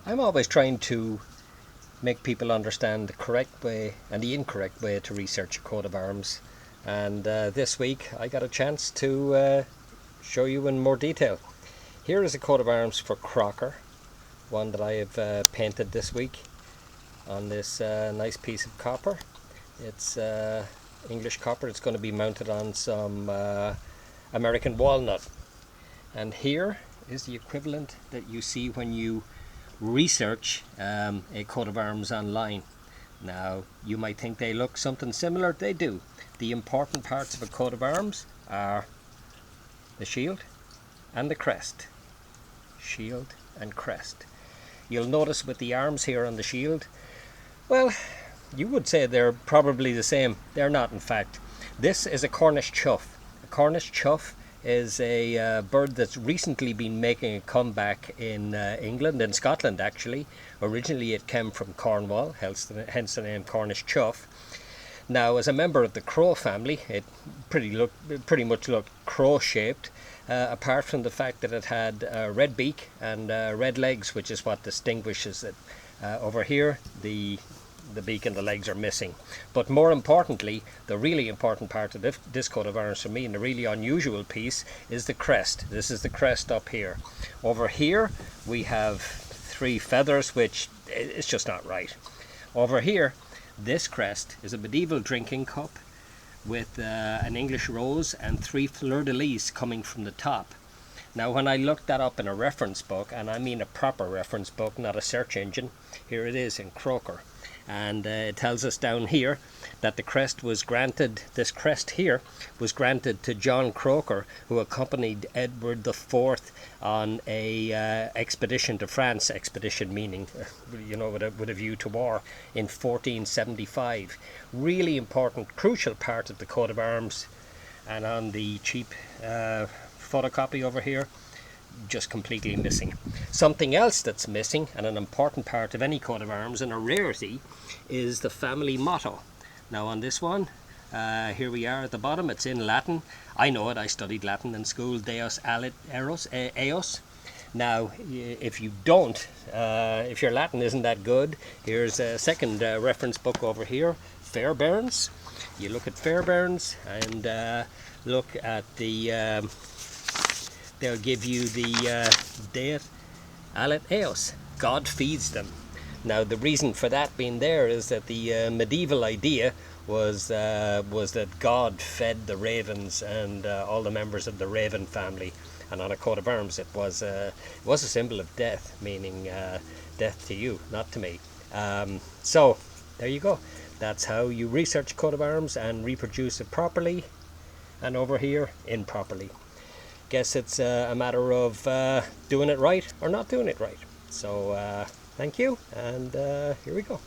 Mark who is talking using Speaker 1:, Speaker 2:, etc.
Speaker 1: I'm always trying to make people understand the correct way and the incorrect way to research a coat of arms. And this week I got a chance to show you in more detail. Here is a coat of arms for Croker, one that I have painted this week on this nice piece of copper. It's English copper. It's going to be mounted on some American walnut. And here is the equivalent that you see when you research a coat of arms online. Now, you might think they look something similar. They do. The important parts of a coat of arms are the shield and the crest. Shield and crest. You'll notice with the arms here on the shield, well, you would say they're probably the same. They're not, in fact. This is a Cornish chough. A Cornish chough is a bird that's recently been making a comeback in England, in Scotland actually. Originally it came from Cornwall, hence the name Cornish chough. Now, as a member of the crow family, it pretty much looked crow-shaped, apart from the fact that it had a red beak and red legs, which is what distinguishes it. Over here, the beak and the legs are missing. But more importantly, the really important part of this coat of arms for me, and the really unusual piece, is the crest. This is the crest up here. Over here we have 3 feathers, which is just not right. Over here, this crest is a medieval drinking cup with an English rose and 3 fleur-de-lis coming from the top. Now, when I looked that up in a reference book, and I mean a proper reference book, not a search engine, here it is in Croker. And it tells us down here that the crest was granted, this crest here was granted to John Croker, who accompanied Edward IV on a expedition to France, expedition meaning, with a view to war, in 1475. Really important, crucial part of the coat of arms. And on the cheap photocopy over here, just completely missing. Something else that's missing, and an important part of any coat of arms and a rarity, is the family motto. Now on this one, here we are at the bottom. It's in Latin. I know it, I studied Latin in school. Deus alit eos. Now, if you don't, if your Latin isn't that good, here's a second reference book over here, Fairbairns. You look at Fairbairns and look at the they'll give you the Deus alit eos, God feeds them. Now, the reason for that being there is that the medieval idea was that God fed the ravens and all the members of the raven family, and on a coat of arms it was a symbol of death, meaning death to you, not to me. So there you go. That's how you research a coat of arms and reproduce it properly, and over here, improperly. Guess it's a matter of doing it right or not doing it right. So thank you, and here we go.